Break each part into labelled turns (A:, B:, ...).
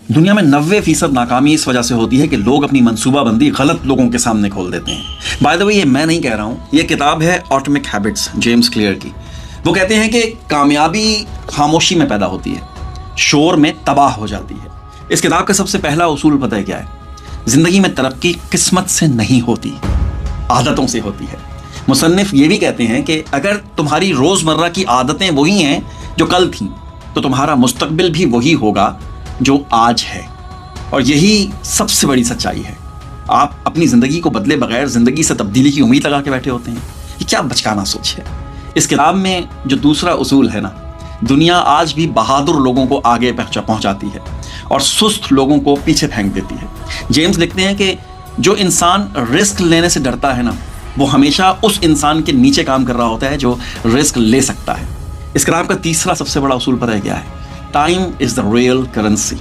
A: दुनिया में 90% नाकामी इस वजह से होती है कि लोग अपनी मंसूबा बंदी गलत लोगों के सामने खोल देते हैं। बाय द वे, ये मैं नहीं कह रहा हूँ, ये किताब है एटॉमिक हैबिट्स, जेम्स क्लियर की। वो कहते हैं कि कामयाबी खामोशी में पैदा होती है, शोर में तबाह हो जाती है। इस किताब का सबसे पहला उसूल पता है क्या है? जिंदगी में तरक्की किस्मत से नहीं होती, आदतों से होती है। मुसन्निफ ये भी कहते हैं कि अगर तुम्हारी रोज़मर्रा की आदतें वही हैं जो कल थीं, तो तुम्हारा मुस्तकबिल भी वही होगा जो आज है। और यही सबसे बड़ी सच्चाई है। आप अपनी ज़िंदगी को बदले बगैर ज़िंदगी से तब्दीली की उम्मीद लगा के बैठे होते हैं। ये क्या बचकाना सोच है। इस किताब में जो दूसरा उसूल है ना, दुनिया आज भी बहादुर लोगों को आगे पहुंचाती है और सुस्त लोगों को पीछे फेंक देती है। जेम्स लिखते हैं कि जो इंसान रिस्क लेने से डरता है ना, वो हमेशा उस इंसान के नीचे काम कर रहा होता है जो रिस्क ले सकता है। इस किताब का तीसरा सबसे बड़ा उसूल पता है क्या है? Time is the real currency.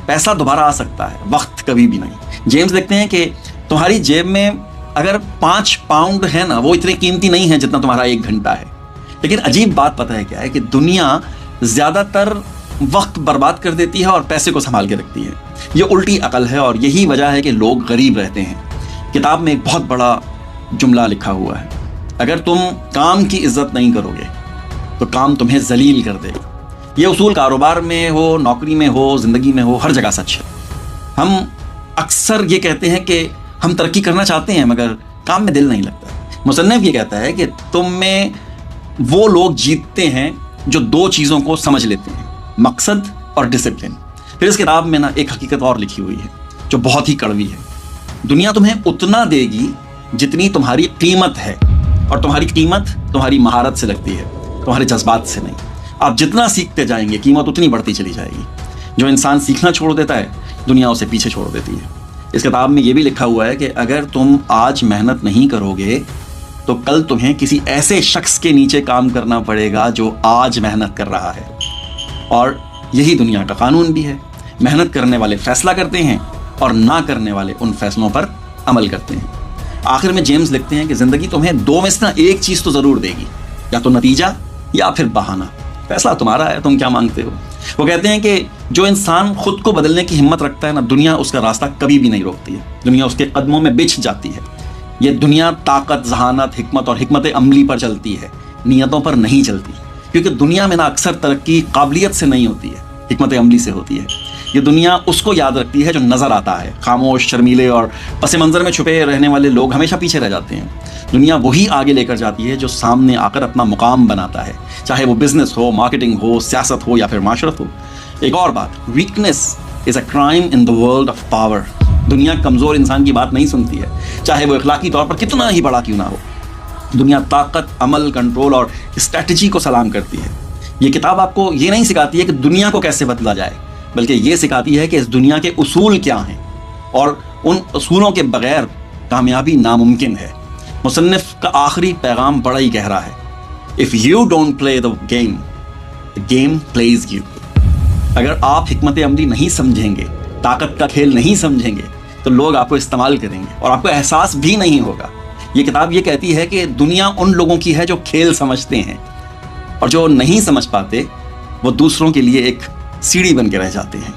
A: पैसा दोबारा आ सकता है, वक्त कभी भी नहीं। जेम्स लिखते हैं कि तुम्हारी जेब में अगर 5 पाउंड है ना, वो इतनी कीमती नहीं है जितना तुम्हारा 1 घंटा है। लेकिन अजीब बात पता है क्या है कि दुनिया ज़्यादातर वक्त बर्बाद कर देती है और पैसे को संभाल के रखती है। ये उल्टी अकल है और यही वजह है कि लोग गरीब रहते हैं। किताब में एक बहुत बड़ा जुमला लिखा हुआ है, अगर तुम काम की इज्जत नहीं करोगे तो काम तुम्हें जलील कर देगा। ये उसूल कारोबार में हो, नौकरी में हो, ज़िंदगी में हो, हर जगह सच है। हम अक्सर ये कहते हैं कि हम तरक्की करना चाहते हैं मगर काम में दिल नहीं लगता। मुसन्निफ ये कहता है कि तुम में वो लोग जीतते हैं जो 2 चीज़ों को समझ लेते हैं, मकसद और डिसिप्लिन। फिर इस किताब में ना एक हकीकत और लिखी हुई है जो बहुत ही कड़वी है। दुनिया तुम्हें उतना देगी जितनी तुम्हारी कीमत है, और तुम्हारी कीमत तुम्हारी महारत से लगती है, तुम्हारे जज्बात से नहीं। आप जितना सीखते जाएंगे कीमत उतनी बढ़ती चली जाएगी। जो इंसान सीखना छोड़ देता है, दुनिया उसे पीछे छोड़ देती है। इस किताब में ये भी लिखा हुआ है कि अगर तुम आज मेहनत नहीं करोगे तो कल तुम्हें किसी ऐसे शख्स के नीचे काम करना पड़ेगा जो आज मेहनत कर रहा है। और यही दुनिया का कानून भी है। मेहनत करने वाले फैसला करते हैं और ना करने वाले उन फैसलों पर अमल करते हैं। आखिर में जेम्स लिखते हैं कि ज़िंदगी तुम्हें 2 में से ना एक चीज़ तो ज़रूर देगी, या तो नतीजा या फिर बहाना। फैसला तुम्हारा है, तुम क्या मांगते हो। वो कहते हैं कि जो इंसान खुद को बदलने की हिम्मत रखता है ना, दुनिया उसका रास्ता कभी भी नहीं रोकती है। दुनिया उसके कदमों में बिछ जाती है। ये दुनिया ताकत, जहानत, हिकमत और हिकमत अमली पर चलती है, नियतों पर नहीं चलती। क्योंकि दुनिया में ना अक्सर तरक्की काबिलियत से नहीं होती है, हिकमत अमली से होती है। ये दुनिया उसको याद रखती है जो नज़र आता है। खामोश, शर्मीले और पस मंज़र में छुपे रहने वाले लोग हमेशा पीछे रह जाते हैं। दुनिया वही आगे लेकर जाती है जो सामने आकर अपना मुकाम बनाता है, चाहे वो बिजनेस हो, मार्केटिंग हो, सियासत हो या फिर माशरत हो। एक और बात, weakness is a crime in the world of power. दुनिया कमज़ोर इंसान की बात नहीं सुनती है, चाहे वो इखलाकी तौर पर कितना ही बड़ा क्यों ना हो। दुनिया ताकत, अमल, कंट्रोल और स्ट्रैटेजी को सलाम करती है। ये किताब आपको ये नहीं सिखाती है कि दुनिया को कैसे बदला जाए, बल्कि ये सिखाती है कि इस दुनिया के उसूल क्या हैं और उन उसूलों के बगैर कामयाबी नामुमकिन है। मुसन्निफ का आखिरी पैगाम बड़ा ही गहरा है, if you don't play the game pledge you. अगर आप हिकमत अमली नहीं समझेंगे, ताकत का खेल नहीं समझेंगे, तो लोग आपको इस्तेमाल करेंगे और आपको एहसास भी नहीं होगा। ये किताब ये कहती है कि दुनिया उन लोगों की है जो खेल समझते हैं, और जो नहीं समझ पाते वो दूसरों के लिए एक सीढ़ी बन के रह जाते हैं।